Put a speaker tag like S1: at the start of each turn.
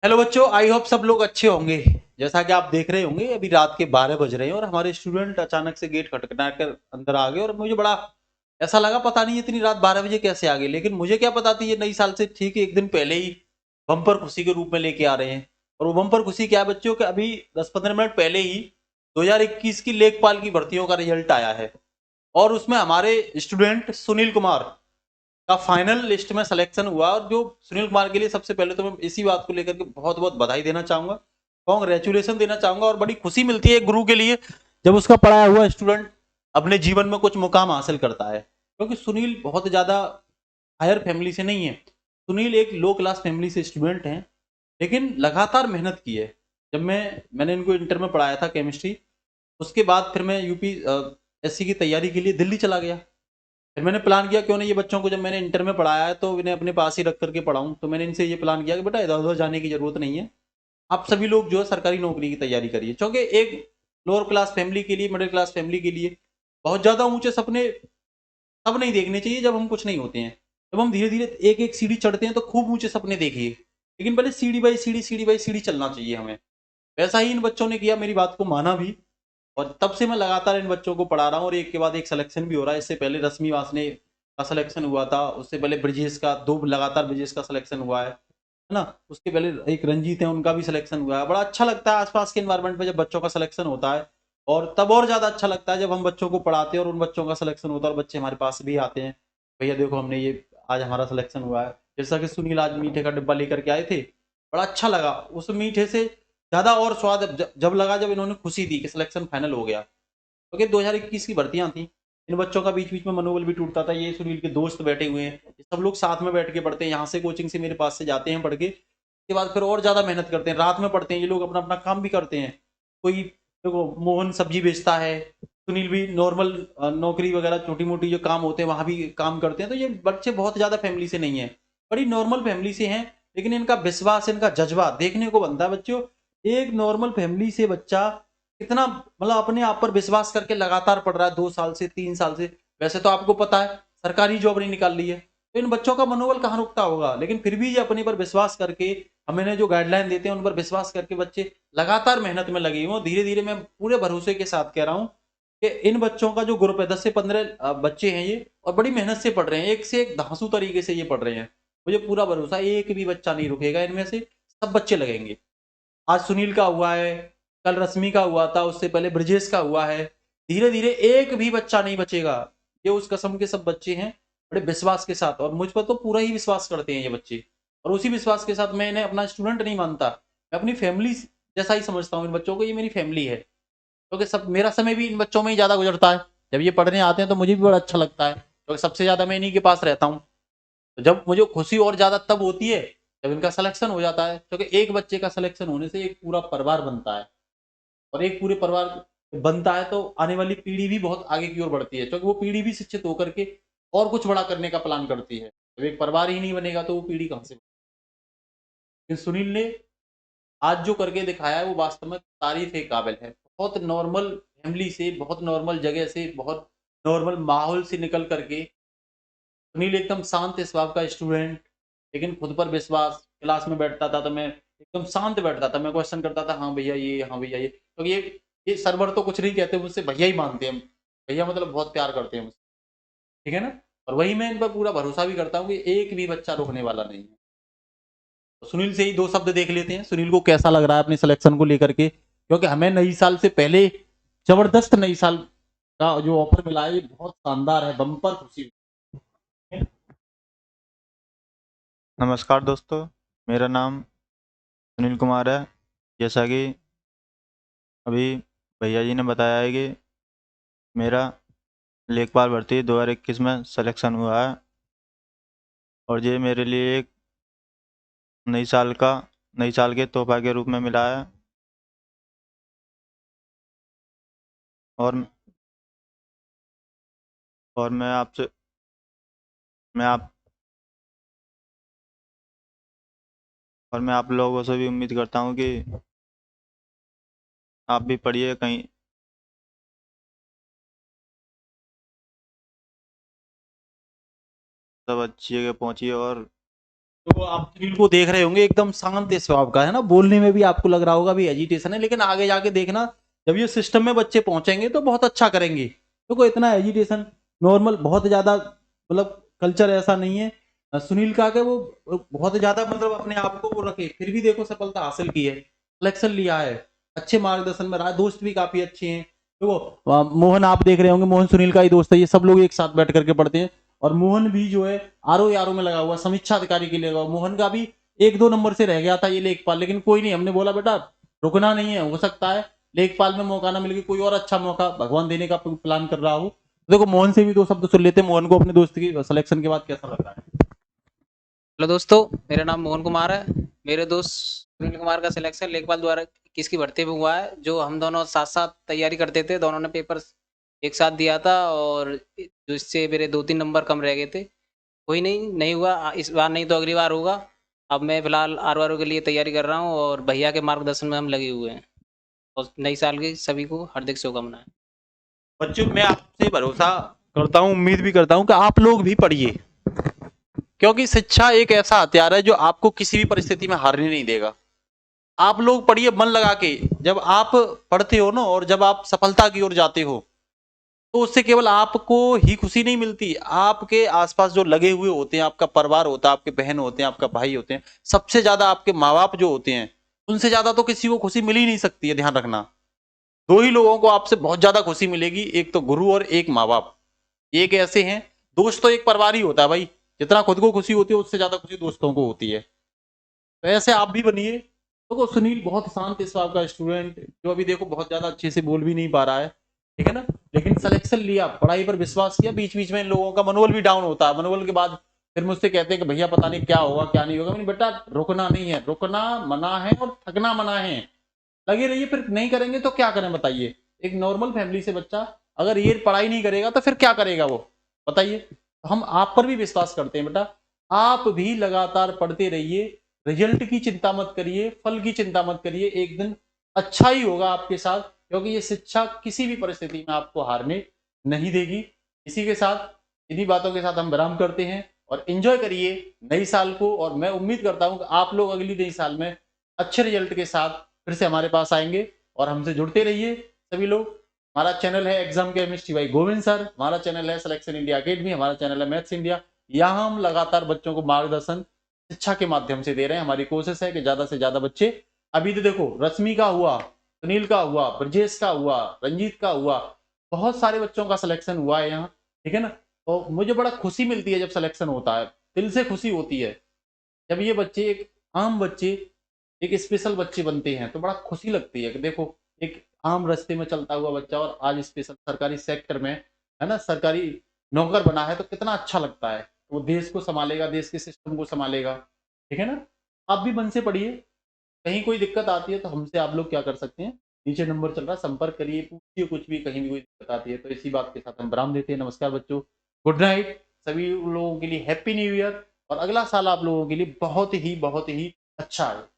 S1: Hello बच्चों, I hope सब लोग अच्छे होंगे। जैसा कि आप देख रहे होंगे, अभी रात के 12 बज रहे हैं और हमारे स्टूडेंट अचानक से गेट खटखटा कर अंदर आ गए और मुझे बड़ा ऐसा लगा, पता नहीं इतनी रात 12 बजे कैसे आ गए। लेकिन मुझे क्या पता थी, ये नई साल से ठीक एक दिन पहले ही बम्पर खुशी के रूप में लेके आ रहे हैं। और वो बम्पर खुशी क्या है बच्चों, के अभी 10-15 मिनट पहले ही 2021 की लेखपाल की भर्तियों का रिजल्ट आया है और उसमें हमारे स्टूडेंट सुनील कुमार का फाइनल लिस्ट में सिलेक्शन हुआ। और जो सुनील कुमार के लिए सबसे पहले तो मैं इसी बात को लेकर के बहुत बहुत बधाई देना चाहूंगा, कॉन्ग्रेचुलेशन देना चाहूंगा। और बड़ी खुशी मिलती है एक गुरु के लिए जब उसका पढ़ाया हुआ स्टूडेंट अपने जीवन में कुछ मुकाम हासिल करता है। क्योंकि सुनील बहुत ज्यादा हायर फैमिली से नहीं है, सुनील एक लो क्लास फैमिली से स्टूडेंट हैं, लेकिन लगातार मेहनत की है। जब मैंने इनको इंटर में पढ़ाया था केमिस्ट्री, उसके बाद फिर मैं यूपी एससी की तैयारी के लिए दिल्ली चला गया। फिर मैंने प्लान किया क्यों नहीं ये बच्चों को, जब मैंने इंटर में पढ़ाया है तो इन्हें अपने पास ही रख करके पढ़ाऊं। तो मैंने इनसे ये प्लान किया कि बेटा इधर उधर जाने की जरूरत नहीं है, आप सभी लोग जो है सरकारी नौकरी की तैयारी करिए। क्योंकि एक लोअर क्लास फैमिली के लिए, मिडिल क्लास फैमिली के लिए बहुत ज्यादा ऊंचे सपने तब नहीं देखने चाहिए जब हम कुछ नहीं होते हैं। जब हम धीरे धीरे एक एक सीढ़ी चढ़ते हैं तो खूब ऊंचे सपने देखिए, लेकिन पहले सीढ़ी बाई सीढ़ी चलना चाहिए हमें। वैसा ही इन बच्चों ने किया, मेरी बात को माना भी। और तब से मैं लगातार इन बच्चों को पढ़ा रहा हूँ और एक के बाद एक सिलेक्शन भी हो रहा है। इससे पहले रश्मि वासने का सिलेक्शन हुआ था, उससे पहले ब्रजेश का, दो लगातार ब्रजेश का सिलेक्शन हुआ है ना। उसके पहले एक रंजीत है, उनका भी सिलेक्शन हुआ है। बड़ा अच्छा लगता है आसपास के इन्वायरमेंट में जब बच्चों का सिलेक्शन होता है। और तब और ज्यादा अच्छा लगता है जब हम बच्चों को पढ़ाते हैं और उन बच्चों का सिलेक्शन होता है और बच्चे हमारे पास भी आते हैं, भैया देखो हमने ये, आज हमारा सिलेक्शन हुआ है। जैसा कि सुनील आज मीठे का डिब्बा लेकर के आए थे, बड़ा अच्छा लगा। उस मीठे से ज्यादा और स्वाद जब लगा जब इन्होंने खुशी दी कि सिलेक्शन फाइनल हो गया। क्योंकि 2021 की भर्तियां थी, इन बच्चों का बीच बीच में मनोबल भी टूटता था। ये सुनील के दोस्त बैठे हुए हैं, ये सब लोग साथ में बैठ के पढ़ते हैं, यहाँ से कोचिंग से मेरे पास से जाते हैं पढ़ के, उसके बाद फिर और ज्यादा मेहनत करते हैं, रात में पढ़ते हैं। ये लोग अपना अपना काम भी करते हैं। कोई देखो, मोहन सब्जी बेचता है, सुनील भी नॉर्मल नौकरी वगैरह छोटी मोटी जो काम होते हैं वहां भी काम करते हैं। तो ये बच्चे बहुत ज्यादा फैमिली से नहीं है, बड़ी नॉर्मल फैमिली से हैं। लेकिन इनका विश्वास, इनका जज्बा देखने को बनता है बच्चों। एक नॉर्मल फैमिली से बच्चा कितना मतलब अपने आप पर विश्वास करके लगातार पढ़ रहा है, 2 साल से 3 साल से। वैसे तो आपको पता है सरकारी जॉब नहीं निकाल ली है, तो इन बच्चों का मनोबल कहाँ रुकता होगा। लेकिन फिर भी ये अपने पर विश्वास करके, हमें जो गाइडलाइन देते हैं उन पर विश्वास करके बच्चे लगातार मेहनत में लगे हुए हैं। धीरे धीरे मैं पूरे भरोसे के साथ कह रहा हूँ कि इन बच्चों का जो ग्रुप है, 10 से 15 बच्चे हैं ये, और बड़ी मेहनत से पढ़ रहे हैं, एक से एक धांसू तरीके से ये पढ़ रहे हैं। मुझे पूरा भरोसा है एक भी बच्चा नहीं रुकेगा इनमें से, सब बच्चे लगेंगे। आज सुनील का हुआ है, कल रश्मि का हुआ था, उससे पहले ब्रजेश का हुआ है। धीरे धीरे एक भी बच्चा नहीं बचेगा। ये उस कसम के सब बच्चे हैं, बड़े विश्वास के साथ। और मुझ पर तो पूरा ही विश्वास करते हैं ये बच्चे। और उसी विश्वास के साथ मैं इन्हें अपना स्टूडेंट नहीं मानता, मैं अपनी फैमिली जैसा ही समझता हूँ इन बच्चों को। ये मेरी फैमिली है, क्योंकि सब मेरा समय भी इन बच्चों में ही ज्यादा गुजरता है। जब ये पढ़ने आते हैं तो मुझे भी बड़ा अच्छा लगता है, क्योंकि सबसे ज्यादा मैं इन्हीं के पास रहता हूँ। तो जब मुझे खुशी और ज्यादा तब होती है जब इनका सिलेक्शन हो जाता है, क्योंकि एक बच्चे का सिलेक्शन होने से एक पूरा परिवार बनता है। और एक पूरे परिवार बनता है तो आने वाली पीढ़ी भी बहुत आगे की ओर बढ़ती है, क्योंकि वो पीढ़ी भी शिक्षित होकर के और कुछ बड़ा करने का प्लान करती है। जब एक परिवार ही नहीं बनेगा तो वो पीढ़ी कहां से बनेगी। सुनील ने आज जो करके दिखाया है वो वास्तव में तारीफ के काबिल है। बहुत नॉर्मल फैमिली से, बहुत नॉर्मल जगह से, बहुत नॉर्मल माहौल से निकल करके सुनील एकदम शांत स्वभाव का स्टूडेंट, लेकिन खुद पर विश्वास। क्लास में बैठता था तो मैं एकदम शांत बैठता था, मैं क्वेश्चन करता था, हाँ भैया ये, हाँ भैया ये। तो ये सरवर तो कुछ नहीं कहते मुझसे, भैया ही मानते हैं। भैया मतलब बहुत प्यार करते हैं मुझसे, ठीक है ना। और वही मैं इन पर पूरा भरोसा भी करता हूँ कि एक भी बच्चा रोकने वाला नहीं है। तो सुनील से ही दो शब्द देख लेते हैं, सुनील को कैसा लग रहा है अपने सिलेक्शन को लेकर के। क्योंकि हमें नई साल से पहले जबरदस्त नई साल का जो ऑफर मिला है, ये बहुत शानदार है, बम्पर खुशी है।
S2: नमस्कार दोस्तों। मेरा नाम सुनील कुमार है। जैसा कि अभी भैया जी ने बताया है कि मेरा लेखपाल भर्ती 2021 में सिलेक्शन हुआ है और ये मेरे लिए एक नई साल का नई साल के तोहफा के रूप में मिला है। और और मैं आप मैं आप लोगों से भी उम्मीद करता हूँ कि आप भी पढ़िए, कहीं सब अच्छी जगह पहुँचिए और
S1: तो आप सुनील को देख रहे होंगे, एकदम शांत स्वभाव का है ना, बोलने में भी आपको लग रहा होगा भी एजिटेशन है, लेकिन आगे जाके देखना जब ये सिस्टम में बच्चे पहुंचेंगे तो बहुत अच्छा करेंगे। देखो इतना एजिटेशन नॉर्मल, बहुत ज्यादा मतलब कल्चर ऐसा नहीं है सुनील का कि वो बहुत ज्यादा मतलब अपने आप को वो रखे, फिर भी देखो सफलता हासिल की है, सिलेक्शन लिया है, अच्छे मार्गदर्शन में रहा, दोस्त भी काफी अच्छे हैं। देखो मोहन आप देख रहे होंगे, मोहन सुनील का ही दोस्त है, ये सब लोग एक साथ बैठ करके पढ़ते हैं। और मोहन भी जो है आरओ में लगा हुआ, समीक्षा अधिकारी के लिए लगा हुआ। मोहन का भी 1-2 नंबर से रह गया था ये लेखपाल, लेकिन कोई नहीं, हमने बोला बेटा रुकना नहीं है, हो सकता है लेखपाल में मौका ना मिल के कोई और अच्छा मौका भगवान देने का प्लान कर रहा हो। देखो मोहन से भी 2 शब्द सुन लेते हैं, मोहन को अपने दोस्त की सिलेक्शन के बाद कैसा लग रहा है।
S3: हेलो दोस्तों, मेरा नाम मोहन कुमार है। मेरे दोस्त सुनील कुमार का सिलेक्शन लेखपाल द्वारा 21 की भर्ती में हुआ है। जो हम दोनों साथ साथ तैयारी करते थे, दोनों ने पेपर एक साथ दिया था और जो इससे मेरे 2-3 नंबर कम रह गए थे। कोई नहीं, नहीं हुआ इस बार, नहीं तो अगली बार होगा। अब मैं फिलहाल आर के लिए तैयारी कर रहा हूँ और भैया के मार्गदर्शन में हम लगे हुए हैं। और नई साल की सभी को हार्दिक शुभकामनाएं।
S1: बच्चों मैं आपसे भरोसा करता हूँ, उम्मीद भी करता हूँ कि आप लोग भी पढ़िए, क्योंकि शिक्षा एक ऐसा हथियार है जो आपको किसी भी परिस्थिति में हारने नहीं देगा। आप लोग पढ़िए मन लगा के। जब आप पढ़ते हो ना और जब आप सफलता की ओर जाते हो तो उससे केवल आपको ही खुशी नहीं मिलती, आपके आसपास जो लगे हुए होते हैं, आपका परिवार होता है, आपके बहन होते हैं, आपका भाई होते हैं, सबसे ज्यादा आपके माँ बाप जो होते हैं, उनसे ज्यादा तो किसी को खुशी मिल ही नहीं सकती है। ध्यान रखना, 2 ही लोगों को आपसे बहुत ज्यादा खुशी मिलेगी, एक तो गुरु और एक माँ बाप। एक ऐसे हैं, दोस्त तो एक परिवार ही होता है भाई, जितना खुद को खुशी होती है उससे ज्यादा खुशी दोस्तों को होती है। तो ऐसे आप भी बनिए। देखो सुनील बहुत शांत स्वभाव का स्टूडेंट, जो अभी देखो बहुत ज्यादा अच्छे से बोल भी नहीं पा रहा है, ठीक है ना, लेकिन सिलेक्शन लिया, पढ़ाई पर विश्वास किया। बीच बीच में इन लोगों का मनोबल भी डाउन होता है, मनोबल के बाद फिर मुझसे कहते हैं कि भैया पता नहीं क्या होगा क्या नहीं होगा। मैंने बेटा रुकना नहीं है, रुकना मना है और थकना मना है, लगे रहिए। फिर नहीं करेंगे तो क्या करें बताइए। एक नॉर्मल फैमिली से बच्चा अगर ये पढ़ाई नहीं करेगा तो फिर क्या करेगा वो, बताइए। तो हम आप पर भी विश्वास करते हैं बेटा, आप भी लगातार पढ़ते रहिए, रिजल्ट की चिंता मत करिए, फल की चिंता मत करिए, एक दिन अच्छा ही होगा आपके साथ, क्योंकि ये शिक्षा किसी भी परिस्थिति में आपको हारने नहीं देगी। इसी के साथ, इन्हीं बातों के साथ हम विराम करते हैं और एंजॉय करिए नई साल को। और मैं उम्मीद करता हूं कि आप लोग अगली नई साल में अच्छे रिजल्ट के साथ फिर से हमारे पास आएंगे और हमसे जुड़ते रहिए सभी लोग। हमारा चैनल है exam chemistry by Govind sir, हमारा चैनल है सिलेक्शन इंडिया अकेडमी, हमारा चैनल है मैथ्स इंडिया। यहाँ हम लगातार बच्चों को मार्गदर्शन शिक्षा के माध्यम से दे रहे हैं। हमारी कोशिश है कि ज्यादा से ज्यादा बच्चे, अभी तो देखो रश्मि का हुआ, सुनील का हुआ, ब्रजेश का हुआ, रंजीत का हुआ, बहुत सारे बच्चों का सिलेक्शन हुआ है यहाँ, ठीक है ना। तो मुझे बड़ा खुशी मिलती है जब सिलेक्शन होता है, दिल से खुशी होती है। जब ये बच्चे एक आम बच्चे एक स्पेशल बच्चे बनते हैं तो बड़ा खुशी लगती है कि देखो एक आम रास्ते में चलता हुआ बच्चा और आज स्पेशल सरकारी सेक्टर में, है ना, सरकारी नौकर बना है, तो कितना अच्छा लगता है। वो देश को संभालेगा, देश के सिस्टम को संभालेगा, ठीक है ना। आप भी मन से पढ़िए, कहीं कोई दिक्कत आती है तो हमसे आप लोग क्या कर सकते हैं, नीचे नंबर चल रहा है, संपर्क करिए, पूछिए कुछ भी, कहीं भी कोई दिक्कत आती है। तो इसी बात के साथ हम विराम देते हैं। नमस्कार बच्चों, गुड नाइट, सभी लोगों के लिए हैप्पी न्यू ईयर, और अगला साल आप लोगों के लिए बहुत ही अच्छा है।